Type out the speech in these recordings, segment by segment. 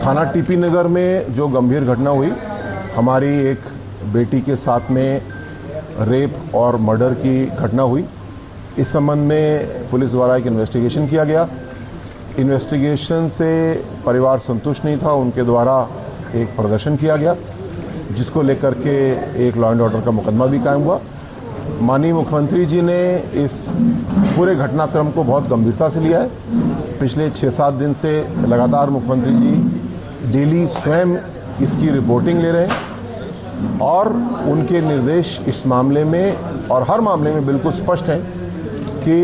थाना टीपी नगर में जो गंभीर घटना हुई, हमारी एक बेटी के साथ में रेप और मर्डर की घटना हुई। इस संबंध में पुलिस द्वारा एक इन्वेस्टिगेशन किया गया। इन्वेस्टिगेशन से परिवार संतुष्ट नहीं था, उनके द्वारा एक प्रदर्शन किया गया जिसको लेकर के एक लॉ एंड ऑर्डर का मुकदमा भी कायम हुआ। माननीय मुख्यमंत्री जी ने इस पूरे घटनाक्रम को बहुत गंभीरता से लिया है। पिछले 6-7 दिन से लगातार मुख्यमंत्री जी डेली स्वयं इसकी रिपोर्टिंग ले रहे हैं और उनके निर्देश इस मामले में और हर मामले में बिल्कुल स्पष्ट हैं कि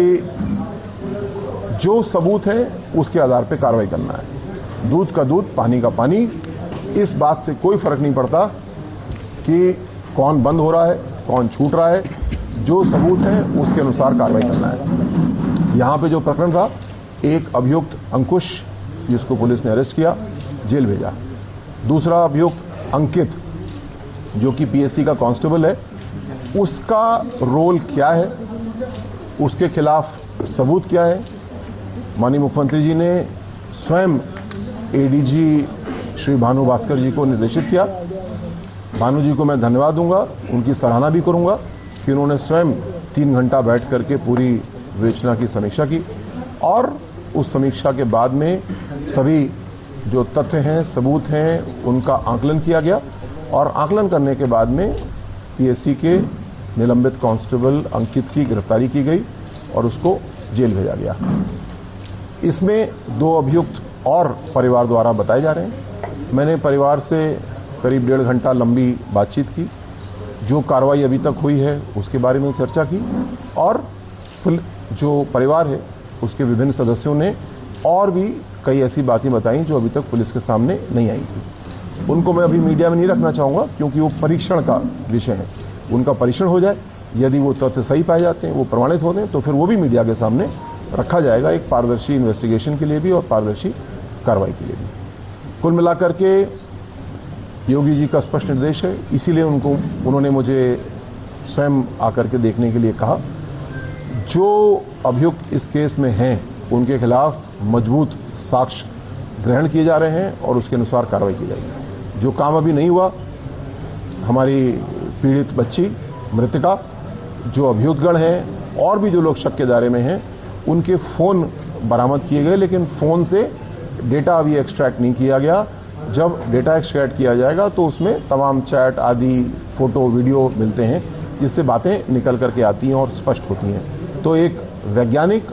जो सबूत है उसके आधार पर कार्रवाई करना है। दूध का दूध, पानी का पानी, इस बात से कोई फर्क नहीं पड़ता कि कौन बंद हो रहा है, कौन छूट रहा है। जो सबूत है उसके अनुसार कार्रवाई करना है। यहाँ पे जो प्रकरण था, एक अभियुक्त अंकुश जिसको पुलिस ने अरेस्ट किया, जेल भेजा। दूसरा अभियुक्त अंकित जो कि पीएससी का कांस्टेबल है, उसका रोल क्या है, उसके खिलाफ सबूत क्या है। माननीय मुख्यमंत्री जी ने स्वयं एडीजी श्री भानु भास्कर जी को निर्देशित किया। भानु जी को मैं धन्यवाद दूंगा, उनकी सराहना भी करूंगा कि उन्होंने स्वयं 3 घंटा बैठ करके पूरी विवेचना की समीक्षा की और उस समीक्षा के बाद में सभी जो तथ्य हैं, सबूत हैं, उनका आकलन किया गया और आकलन करने के बाद में पीएससी के निलंबित कांस्टेबल अंकित की गिरफ्तारी की गई और उसको जेल भेजा गया। इसमें 2 अभियुक्त और परिवार द्वारा बताए जा रहे हैं। मैंने परिवार से करीब 1.5 घंटा लंबी बातचीत की, जो कार्रवाई अभी तक हुई है उसके बारे में चर्चा की और जो परिवार है उसके विभिन्न सदस्यों ने और भी कई ऐसी बातें बताई जो अभी तक पुलिस के सामने नहीं आई थी। उनको मैं अभी मीडिया में नहीं रखना चाहूँगा क्योंकि वो परीक्षण का विषय है। उनका परीक्षण हो जाए, यदि वो तथ्य सही पाए जाते हैं, वो प्रमाणित होते हैं, तो फिर वो भी मीडिया के सामने रखा जाएगा, एक पारदर्शी इन्वेस्टिगेशन के लिए भी और पारदर्शी कार्रवाई के लिए भी। कुल मिलाकर के योगी जी का स्पष्ट निर्देश है, इसीलिए उन्होंने मुझे स्वयं आकर के देखने के लिए कहा। जो अभियुक्त इस केस में हैं उनके खिलाफ मजबूत साक्ष्य ग्रहण किए जा रहे हैं और उसके अनुसार कार्रवाई की जाएगी। जो काम अभी नहीं हुआ, हमारी पीड़ित बच्ची मृतिका, जो अभियुक्तगण हैं और भी जो लोग शक के दायरे में हैं, उनके फ़ोन बरामद किए गए, लेकिन फ़ोन से डेटा अभी एक्सट्रैक्ट नहीं किया गया। जब डेटा एक्सट्रैक्ट किया जाएगा तो उसमें तमाम चैट आदि, फ़ोटो, वीडियो मिलते हैं जिससे बातें निकल करके आती हैं और स्पष्ट होती हैं। तो एक वैज्ञानिक,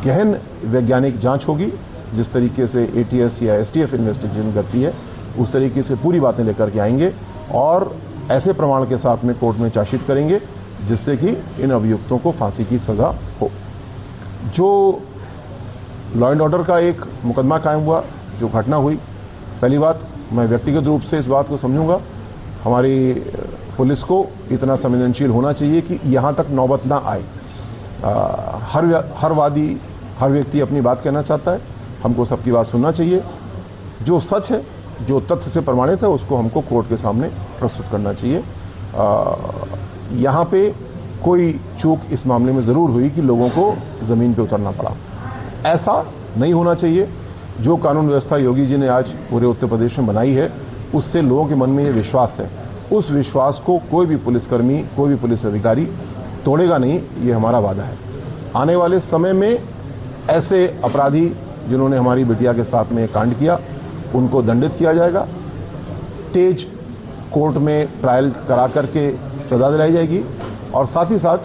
गहन वैज्ञानिक जांच होगी। जिस तरीके से एटीएस या एसटीएफ इन्वेस्टिगेशन करती है उस तरीके से पूरी बातें लेकर के आएंगे और ऐसे प्रमाण के साथ में कोर्ट में चार्जशीट करेंगे जिससे कि इन अभियुक्तों को फांसी की सज़ा हो। जो लॉ एंड ऑर्डर का एक मुकदमा कायम हुआ, जो घटना हुई, पहली बात मैं व्यक्तिगत रूप से इस बात को समझूंगा, हमारी पुलिस को इतना संवेदनशील होना चाहिए कि यहाँ तक नौबत ना आए। हर वादी, हर व्यक्ति अपनी बात कहना चाहता है, हमको सबकी बात सुनना चाहिए। जो सच है, जो तथ्य से प्रमाणित है, उसको हमको कोर्ट के सामने प्रस्तुत करना चाहिए। यहाँ पे कोई चूक इस मामले में ज़रूर हुई कि लोगों को ज़मीन पे उतरना पड़ा। ऐसा नहीं होना चाहिए। जो कानून व्यवस्था योगी जी ने आज पूरे उत्तर प्रदेश में बनाई है, उससे लोगों के मन में ये विश्वास है। उस विश्वास को कोई भी पुलिसकर्मी, कोई भी पुलिस अधिकारी तोड़ेगा नहीं, ये हमारा वादा है। आने वाले समय में ऐसे अपराधी जिन्होंने हमारी बिटिया के साथ में कांड किया, उनको दंडित किया जाएगा। तेज कोर्ट में ट्रायल करा करके सजा दिलाई जाएगी और साथ ही साथ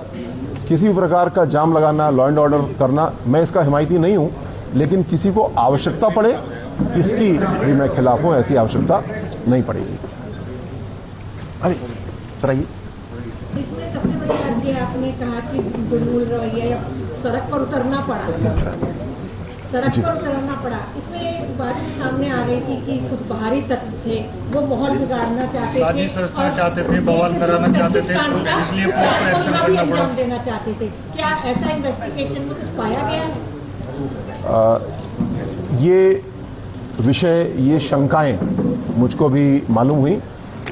किसी भी प्रकार का जाम लगाना, लॉ एंड ऑर्डर करना, मैं इसका हिमायती नहीं हूँ, लेकिन किसी को आवश्यकता पड़े इसकी भी मैं खिलाफ हूँ। ऐसी आवश्यकता नहीं पड़ेगी। अरे चलाइए। इसमें सबसे बड़ी बात ये आपने कहा कि दुर्मूल रवैया या सड़क पर उतरना पड़ा, सड़क पर उतरना पड़ा। इसमें बात सामने आ रही थी कि कुछ बाहरी तत्व थे, वो माहौल बिगाड़ना चाहते थे, बवाल कराना चाहते थे, इसलिए अंजाम देना चाहते थे। क्या ऐसा इन्वेस्टिगेशन में कुछ पाया गया है? ये विषय, ये शंकाएं मुझको भी मालूम हुई।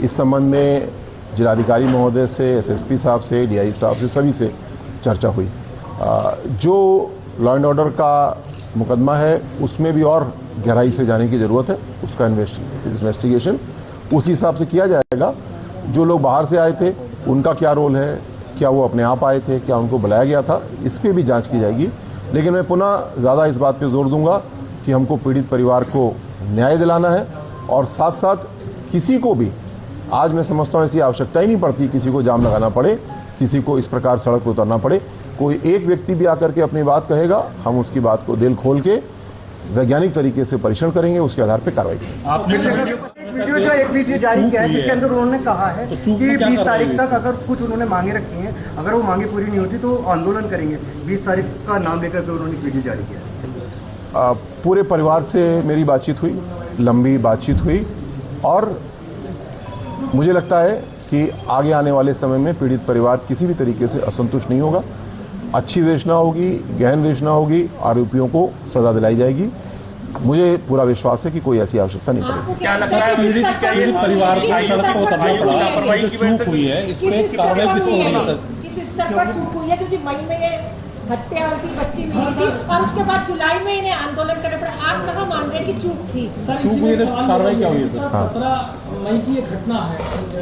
इस संबंध में जिलाधिकारी महोदय से, एसएसपी साहब से, डीआई साहब से, सभी से चर्चा हुई। जो लॉ एंड ऑर्डर का मुकदमा है उसमें भी और गहराई से जाने की ज़रूरत है। उसका इन्वेस्टिगेशन उसी हिसाब से किया जाएगा। जो लोग बाहर से आए थे उनका क्या रोल है, क्या वो अपने आप आए थे, क्या उनको बुलाया गया था, इस पर भी जांच की जाएगी। लेकिन मैं पुनः ज़्यादा इस बात पे जोर दूंगा कि हमको पीड़ित परिवार को न्याय दिलाना है और साथ साथ किसी को भी, आज मैं समझता हूँ ऐसी आवश्यकता ही नहीं पड़ती किसी को जाम लगाना पड़े, किसी को इस प्रकार सड़क पर उतरना पड़े। कोई एक व्यक्ति भी आकर के अपनी बात कहेगा, हम उसकी बात को दिल खोल के वैज्ञानिक तरीके से परीक्षण करेंगे, उसके आधार पर कार्रवाई करेंगे। आपने एक वीडियो जारी किया है जिसके अंदर उन्होंने कहा है कि 20 तारीख तक अगर कुछ उन्होंने मांगे रखी हैं, अगर वो मांगे पूरी नहीं होती तो आंदोलन करेंगे। 20 तारीख का नाम लेकर के उन्होंने वीडियो जारी किया है। पूरे परिवार से मेरी बातचीत हुई, लंबी बातचीत हुई और मुझे लगता है कि आगे आने वाले समय में पीड़ित परिवार किसी भी तरीके से असंतुष्ट नहीं होगा। अच्छी विवेचना होगी, गहन विवेचना होगी, आरोपियों को सजा दिलाई जाएगी। मुझे पूरा विश्वास है कि कोई ऐसी आवश्यकता नहीं पड़ेगी। क्या लगता है पीड़ित परिवार को सड़क पर उतरना पड़ा, जो चूक हुई है इस पे कार्रवाई किस पर हो रही है सर? किस स्तर पर चूक हुई है? क्योंकि मई में ये हत्या की बच्ची मिली थी और उसके बाद जुलाई में इन्हें आंदोलन करना पड़ा। आप कहाँ मान रहे हैं कि चूक थी? चूक हुई है, कार्रवाई क्या हुई है सर? 17 मई की ये घटना है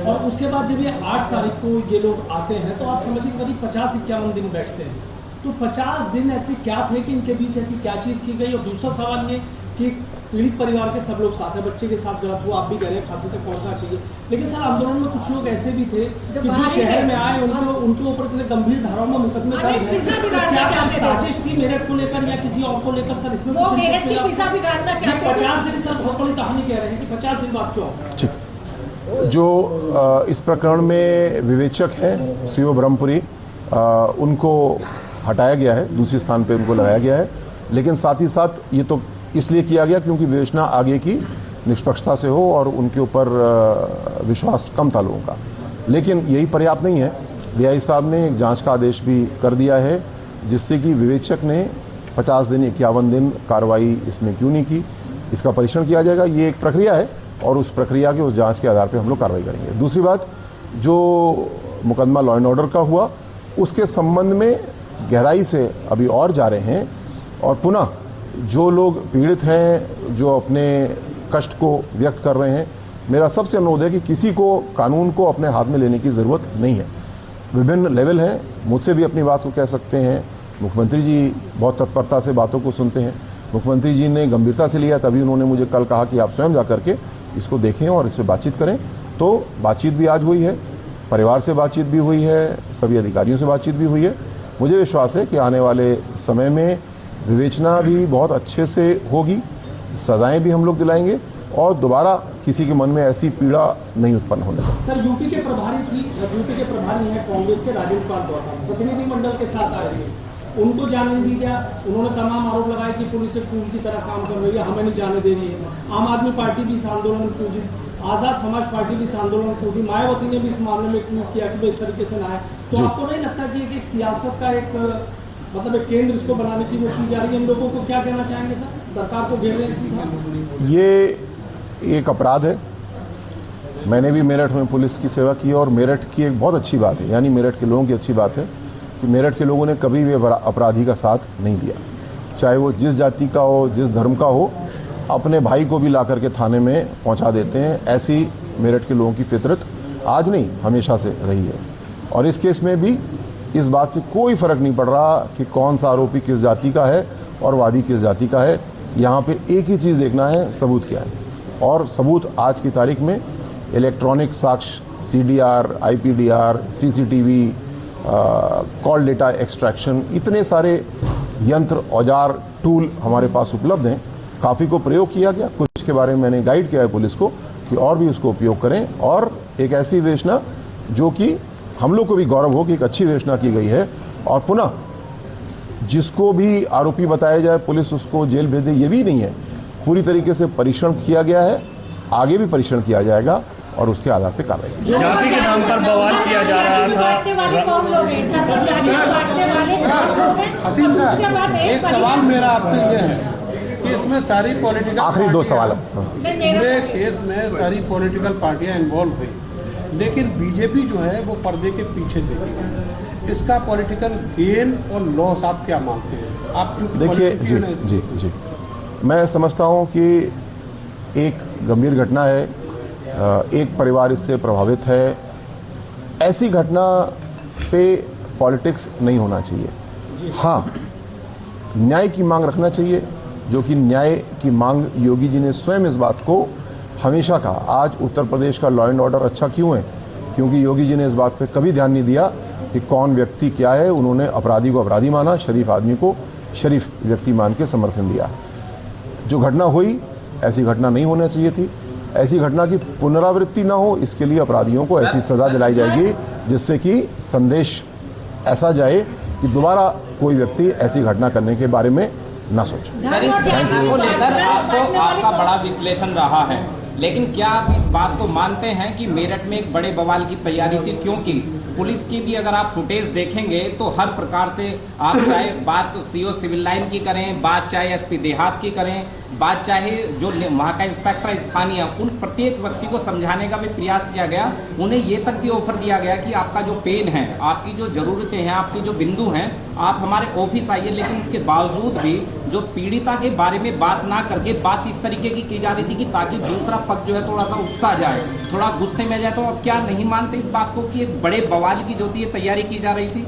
और उसके बाद जब ये 8 तारीख को ये लोग आते हैं तो आप समझिए करीब 50-51 दिन बैठते हैं। तो 50 दिन ऐसे क्या थे कि इनके बीच ऐसी क्या चीज की गई? और दूसरा सवाल ये कि पीड़ित परिवार के सब लोग साथ हैं, बच्चे के साथ गलत हुआ, आप भी कह रहे हैं फांसी तक पहुंचना चाहिए, लेकिन सर आंदोलन में कुछ लोग ऐसे भी थे कि जो शहर में आए उनके ऊपर इतने गंभीर धाराओं में मुकदमे दर्ज है। क्या साजिश थी मेरठ को लेकर या किसी और को लेकर सर? इसमें 50 दिन सर बहुत बड़ी कहानी कह रहे हैं कि 50 दिन बाद क्यों? ठीक, जो इस प्रकरण में विवेचक हैं सीओ ब्रह्मपुरी, उनको हटाया गया है, दूसरे स्थान पे उनको लगाया गया है। लेकिन साथ ही साथ ये तो इसलिए किया गया क्योंकि विवेचना आगे की निष्पक्षता से हो और उनके ऊपर विश्वास कम था लोगों का। लेकिन यही पर्याप्त नहीं है। डीआई साहब ने एक जांच का आदेश भी कर दिया है जिससे कि विवेचक ने 50 दिन 51 दिन कार्रवाई इसमें क्यों नहीं की, इसका परीक्षण किया जाएगा। ये एक प्रक्रिया है और उस प्रक्रिया के उस जांच के आधार पर हम लोग कार्रवाई करेंगे। दूसरी बात, जो मुकदमा लॉ एंड ऑर्डर का हुआ उसके संबंध में गहराई से अभी और जा रहे हैं और पुनः जो लोग पीड़ित हैं, जो अपने कष्ट को व्यक्त कर रहे हैं, मेरा सबसे अनुरोध है कि किसी को कानून को अपने हाथ में लेने की ज़रूरत नहीं है। विभिन्न लेवल हैं, मुझसे भी अपनी बात को कह सकते हैं। मुख्यमंत्री जी बहुत तत्परता से बातों को सुनते हैं। मुख्यमंत्री जी ने गंभीरता से लिया, तभी उन्होंने मुझे कल कहा कि आप स्वयं जा करके इसको देखें और इससे बातचीत करें। तो बातचीत भी आज हुई है, परिवार से बातचीत भी हुई है, सभी अधिकारियों से बातचीत भी हुई है। मुझे विश्वास है कि आने वाले समय में विवेचना भी बहुत अच्छे से होगी, सजाएं भी हम लोग दिलाएंगे और दोबारा किसी के मन में ऐसी पीड़ा नहीं उत्पन्न होने देंगे। सर यूपी के प्रभारी हैं कांग्रेस के राजीव पाल गौतम, प्रतिनिधि मंडल के साथ आए थे, उनको जाने नहीं दिया। उन्होंने तमाम आरोप लगाए कि पुलिस एक टूल की तरह काम कर रही है, हमें नहीं जाने दे रही है। आम आदमी पार्टी भी इस आंदोलन में कूदी, आजाद समाज पार्टी भी इस आंदोलन में कूदी, मायावती ने भी इस मामले में ट्वीट किया कि इस तरीके से ना आए। तो आपको नहीं लगता कि एक सियासत का एक मतलब एक केंद्र इसको बनाने की कोशिश जा रही है? इन लोगों को क्या कहना चाहेंगे सर? सरकार को घेर रहे हैं? ये एक अपराध है। मैंने भी मेरठ में पुलिस की सेवा की और मेरठ की एक बहुत अच्छी बात है, यानी मेरठ के लोगों की अच्छी बात है कि मेरठ के लोगों ने कभी भी अपराधी का साथ नहीं दिया, चाहे वो जिस जाति का हो, जिस धर्म का हो, अपने भाई को भी ला करके थाने में पहुंचा देते हैं। ऐसी मेरठ के लोगों की फितरत आज नहीं, हमेशा से रही है। और इस केस में भी इस बात से कोई फ़र्क नहीं पड़ रहा कि कौन सा आरोपी किस जाति का है और वादी किस जाति का है। यहाँ पे एक ही चीज़ देखना है, सबूत क्या है। और सबूत आज की तारीख में इलेक्ट्रॉनिक साक्ष्य, CDR, IPDR, CCTV, call data extraction, इतने सारे यंत्र, औजार, टूल हमारे पास उपलब्ध हैं। काफ़ी को प्रयोग किया गया, कुछ के बारे में मैंने गाइड किया है पुलिस को कि और भी उसको उपयोग करें और एक ऐसी विवेचना जो कि हम लोग को भी गौरव हो कि एक अच्छी विवेचना की गई है। और पुनः जिसको भी आरोपी बताया जाए पुलिस उसको जेल भेज दे, ये भी नहीं है। पूरी तरीके से परीक्षण किया गया है, आगे भी परीक्षण किया जाएगा और उसके आधार पर कार्रवाई। झांसी के नाम पर बवाल किया जा रहा था। हसीम साहब, एक सवाल मेरा आपसे ये है कि इसमें सारी पॉलिटिकल आखिरी 2 सवाल पूरे केस में सारी पॉलिटिकल पार्टियां इन्वॉल्व हुई, लेकिन बीजेपी जो है वो पर्दे के पीछे देखी गई। इसका पॉलिटिकल गेन और लॉस आप क्या मानते हैं? आप देखिए, जी, मैं समझता हूं कि एक गंभीर घटना है, एक परिवार इससे प्रभावित है। ऐसी घटना पे पॉलिटिक्स नहीं होना चाहिए। हाँ, न्याय की मांग रखना चाहिए, जो कि न्याय की मांग योगी जी ने स्वयं इस बात को हमेशा कहा। आज उत्तर प्रदेश का लॉ एंड ऑर्डर अच्छा क्यों है? क्योंकि योगी जी ने इस बात पे कभी ध्यान नहीं दिया कि कौन व्यक्ति क्या है। उन्होंने अपराधी को अपराधी माना, शरीफ आदमी को शरीफ व्यक्ति मान के समर्थन दिया। जो घटना हुई, ऐसी घटना नहीं होना चाहिए थी। ऐसी घटना की पुनरावृत्ति ना हो, इसके लिए अपराधियों को ऐसी सज़ा दिलाई जाएगी जिससे कि संदेश ऐसा जाए कि दोबारा कोई व्यक्ति ऐसी घटना करने के बारे में ना सोचे। सर, इस घटना को लेकर आपका बड़ा विश्लेषण रहा है, लेकिन क्या आप इस बात को मानते हैं कि मेरठ में एक बड़े बवाल की तैयारी थी? क्योंकि पुलिस की भी अगर आप फुटेज देखेंगे तो हर प्रकार से आप चाहे बात सीओ सिविल लाइन की करें, बात चाहे एसपी देहात की करें, बात चाहे जो वहाँ का इंस्पेक्टर स्थानीय, उन प्रत्येक व्यक्ति को समझाने का भी प्रयास किया गया। उन्हें ये तक भी ऑफर दिया गया कि आपका जो पेन है, आपकी जो जरूरतें हैं, आपकी जो बिंदु हैं, आप हमारे ऑफिस आइए। लेकिन उसके बावजूद भी जो पीड़िता के बारे में बात ना करके बात इस तरीके की जा रही थी कि ताकि दूसरा पक्ष जो है थोड़ा सा उपसा जाए, थोड़ा गुस्से में जाए। तो अब क्या नहीं मानते इस बात को कि एक बड़े बवाल की जो थी तैयारी की जा रही थी?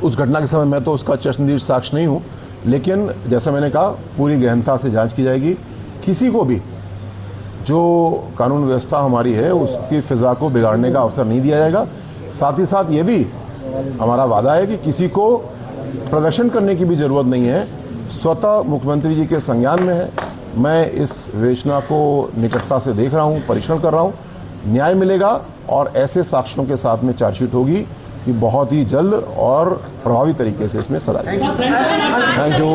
उस घटना के समय मैं तो उसका चश्मदीद साक्ष्य नहीं हूँ, लेकिन जैसा मैंने कहा, पूरी गहनता से जांच की जाएगी। किसी को भी जो कानून व्यवस्था हमारी है उसकी फिजा को बिगाड़ने का अवसर नहीं दिया जाएगा। साथ ही साथ ये भी हमारा वादा है कि किसी को प्रदर्शन करने की भी ज़रूरत नहीं है। स्वतः मुख्यमंत्री जी के संज्ञान में है। मैं इस विवेचना को निकटता से देख रहा हूँ, परीक्षण कर रहा हूँ। न्याय मिलेगा और ऐसे साक्ष्यों के साथ में चार्जशीट होगी कि बहुत ही जल्द और प्रभावी तरीके से इसमें सजा थैंक यू।